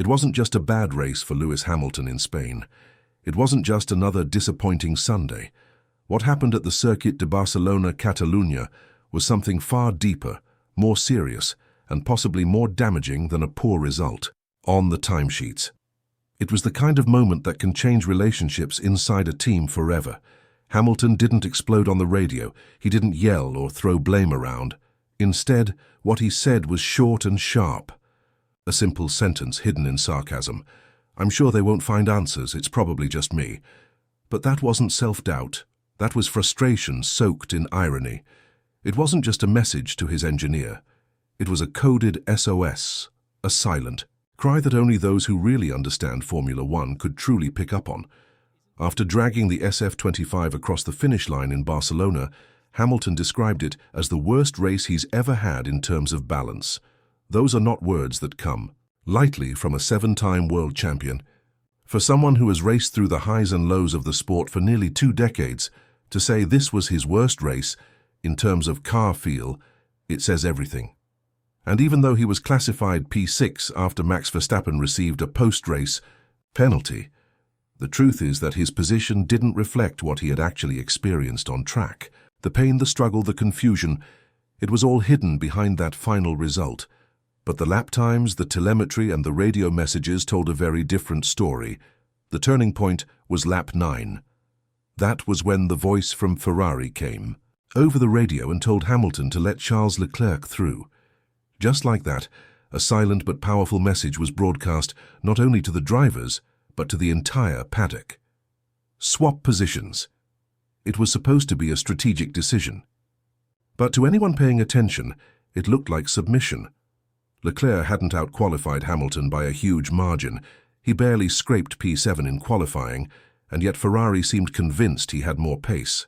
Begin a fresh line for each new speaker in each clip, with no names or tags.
It wasn't just a bad race for Lewis Hamilton in Spain. It wasn't just another disappointing Sunday. What happened at the Circuit de Barcelona, Catalunya, was something far deeper, more serious, and possibly more damaging than a poor result on the timesheets. It was the kind of moment that can change relationships inside a team forever. Hamilton didn't explode on the radio. He didn't yell or throw blame around. Instead, what he said was short and sharp. A simple sentence hidden in sarcasm. "I'm sure they won't find answers, it's probably just me." But that wasn't self-doubt. That was frustration soaked in irony. It wasn't just a message to his engineer. It was a coded SOS, a silent cry that only those who really understand Formula One could truly pick up on. After dragging the SF25 across the finish line in Barcelona, Hamilton described it as the worst race he's ever had in terms of balance. Those are not words that come lightly from a 7-time world champion. For someone who has raced through the highs and lows of the sport for nearly 2 decades, to say this was his worst race, in terms of car feel, it says everything. And even though he was classified P6 after Max Verstappen received a post-race penalty, the truth is that his position didn't reflect what he had actually experienced on track. The pain, the struggle, the confusion, it was all hidden behind that final result. But the lap times, the telemetry, and the radio messages told a very different story. The turning point was lap 9. That was when the voice from Ferrari came over the radio and told Hamilton to let Charles Leclerc through. Just like that, a silent but powerful message was broadcast not only to the drivers, but to the entire paddock. Swap positions. It was supposed to be a strategic decision. But to anyone paying attention, it looked like submission. Leclerc hadn't outqualified Hamilton by a huge margin. He barely scraped P7 in qualifying, and yet Ferrari seemed convinced he had more pace.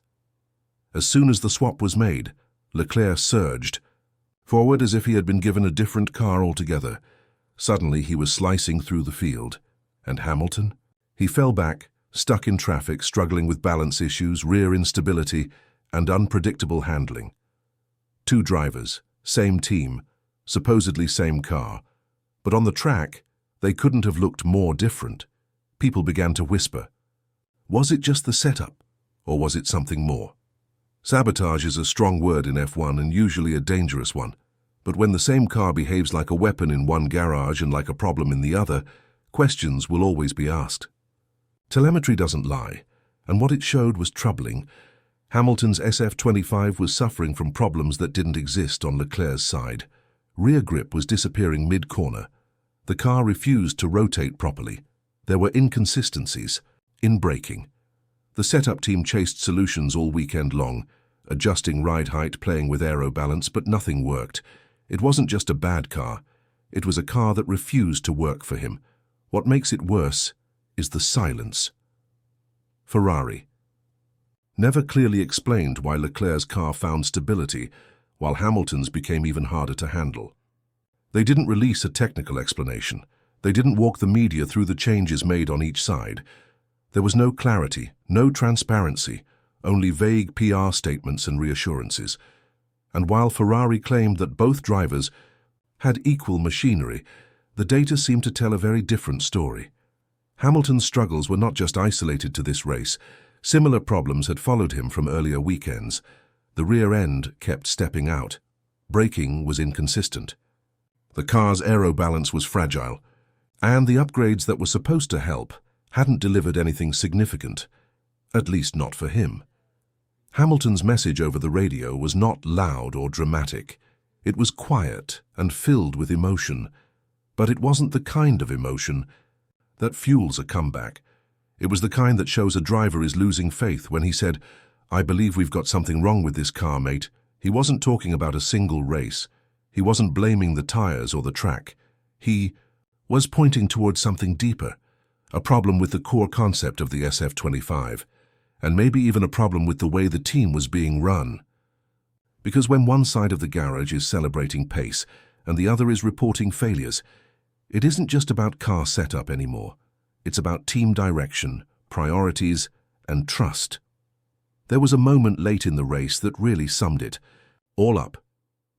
As soon as the swap was made, Leclerc surged forward as if he had been given a different car altogether. Suddenly he was slicing through the field. And Hamilton? He fell back, stuck in traffic, struggling with balance issues, rear instability, and unpredictable handling. 2 drivers, same team, supposedly same car. But on the track, they couldn't have looked more different. People began to whisper. Was it just the setup, or was it something more? Sabotage is a strong word in F1 and usually a dangerous one. But when the same car behaves like a weapon in one garage and like a problem in the other, questions will always be asked. Telemetry doesn't lie, and what it showed was troubling. Hamilton's SF25 was suffering from problems that didn't exist on Leclerc's side. Rear grip was disappearing mid-corner. The car refused to rotate properly. There were inconsistencies in braking. The setup team chased solutions all weekend long, adjusting ride height, playing with aero balance, but nothing worked. It wasn't just a bad car. It was a car that refused to work for him. What makes it worse is the silence. Ferrari never clearly explained why Leclerc's car found stability, while Hamilton's became even harder to handle. They didn't release a technical explanation. They didn't walk the media through the changes made on each side. There was no clarity, no transparency, only vague PR statements and reassurances. And while Ferrari claimed that both drivers had equal machinery, the data seemed to tell a very different story. Hamilton's struggles were not just isolated to this race. Similar problems had followed him from earlier weekends. The rear end kept stepping out. Braking was inconsistent. The car's aero balance was fragile. And the upgrades that were supposed to help hadn't delivered anything significant, at least not for him. Hamilton's message over the radio was not loud or dramatic. It was quiet and filled with emotion, but it wasn't the kind of emotion that fuels a comeback. It was the kind that shows a driver is losing faith. When he said, "I believe we've got something wrong with this car, mate," he wasn't talking about a single race. He wasn't blaming the tires or the track. He was pointing towards something deeper, a problem with the core concept of the SF25, and maybe even a problem with the way the team was being run. Because when one side of the garage is celebrating pace and the other is reporting failures, it isn't just about car setup anymore. It's about team direction, priorities, and trust. There was a moment late in the race that really summed it all up.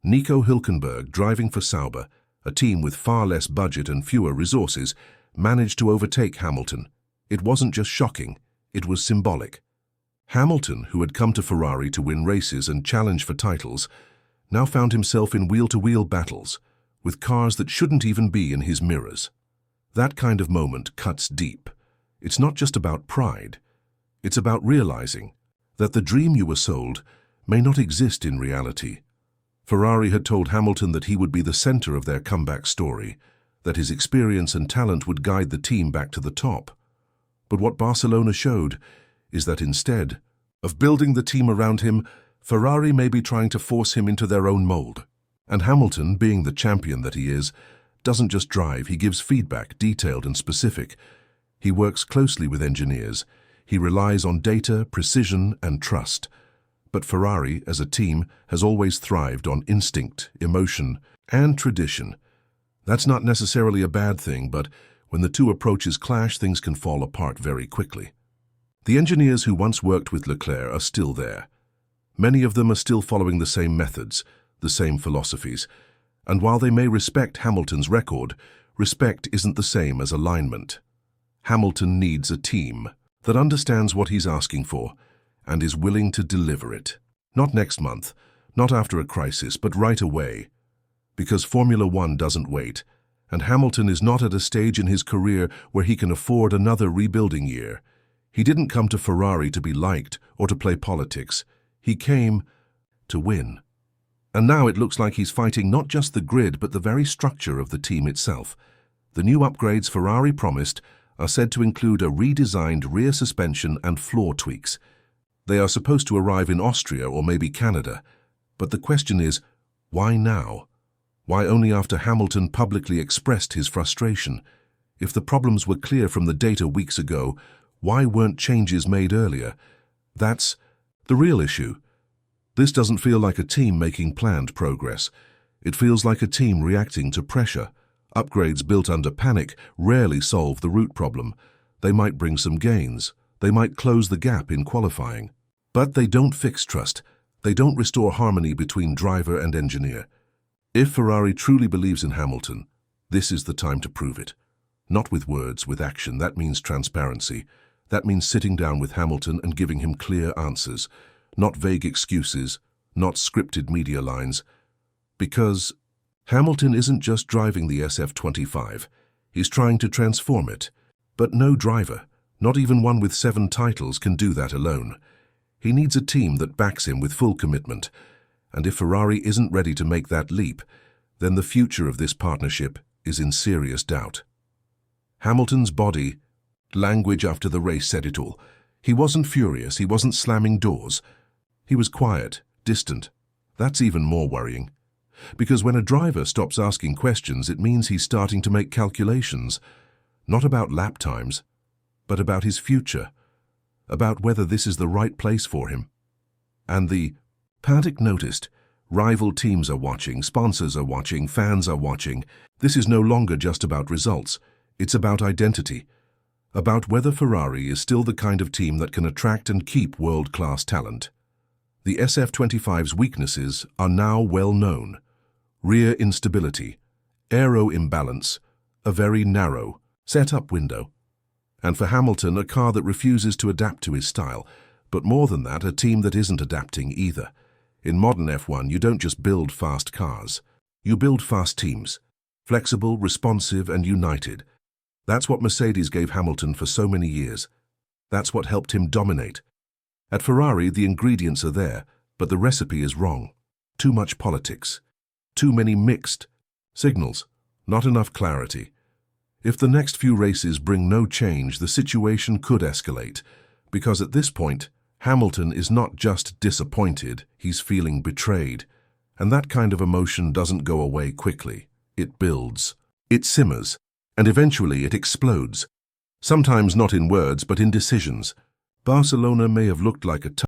Nico Hülkenberg, driving for Sauber, a team with far less budget and fewer resources, managed to overtake Hamilton. It wasn't just shocking, it was symbolic. Hamilton, who had come to Ferrari to win races and challenge for titles, now found himself in wheel-to-wheel battles, with cars that shouldn't even be in his mirrors. That kind of moment cuts deep. It's not just about pride. It's about realizing that the dream you were sold may not exist in reality. Ferrari had told Hamilton that he would be the center of their comeback story, that his experience and talent would guide the team back to the top. But what Barcelona showed is that instead of building the team around him, Ferrari may be trying to force him into their own mold. And Hamilton, being the champion that he is, doesn't just drive, he gives feedback, detailed and specific. He works closely with engineers. He relies on data, precision and trust. But Ferrari, as a team, has always thrived on instinct, emotion and tradition. That's not necessarily a bad thing, but when the two approaches clash, things can fall apart very quickly. The engineers who once worked with Leclerc are still there. Many of them are still following the same methods, the same philosophies. And while they may respect Hamilton's record, respect isn't the same as alignment. Hamilton needs a team that understands what he's asking for and is willing to deliver it. Not next month, not after a crisis, but right away. Because Formula One doesn't wait, and Hamilton is not at a stage in his career where he can afford another rebuilding year. He didn't come to Ferrari to be liked or to play politics. He came to win. And now it looks like he's fighting not just the grid but the very structure of the team itself. The new upgrades Ferrari promised are said to include a redesigned rear suspension and floor tweaks. They are supposed to arrive in Austria or maybe Canada. But the question is, why now? Why only after Hamilton publicly expressed his frustration? If the problems were clear from the data weeks ago, why weren't changes made earlier? That's the real issue. This doesn't feel like a team making planned progress. It feels like a team reacting to pressure. Upgrades built under panic rarely solve the root problem. They might bring some gains. They might close the gap in qualifying. But they don't fix trust. They don't restore harmony between driver and engineer. If Ferrari truly believes in Hamilton, this is the time to prove it. Not with words, with action. That means transparency. That means sitting down with Hamilton and giving him clear answers. Not vague excuses, not scripted media lines. Because Hamilton isn't just driving the SF25, he's trying to transform it. But no driver, not even one with 7 titles, can do that alone. He needs a team that backs him with full commitment. And if Ferrari isn't ready to make that leap, then the future of this partnership is in serious doubt. Hamilton's body language after the race said it all. He wasn't furious, he wasn't slamming doors. He was quiet, distant. That's even more worrying. Because when a driver stops asking questions, it means he's starting to make calculations, not about lap times, but about his future, about whether this is the right place for him. And the Paddock noticed, rival teams are watching, sponsors are watching, fans are watching. This is no longer just about results, it's about identity, about whether Ferrari is still the kind of team that can attract and keep world-class talent. The SF25's weaknesses are now well known. Rear instability, aero imbalance, a very narrow, set-up window. And for Hamilton, a car that refuses to adapt to his style, but more than that, a team that isn't adapting either. In modern F1, you don't just build fast cars. You build fast teams, flexible, responsive, and united. That's what Mercedes gave Hamilton for so many years. That's what helped him dominate. At Ferrari, the ingredients are there, but the recipe is wrong. Too much politics. Too many mixed signals. Not enough clarity. If the next few races bring no change, the situation could escalate. Because at this point, Hamilton is not just disappointed, he's feeling betrayed. And that kind of emotion doesn't go away quickly. It builds. It simmers. And eventually it explodes. Sometimes not in words, but in decisions. Barcelona may have looked like a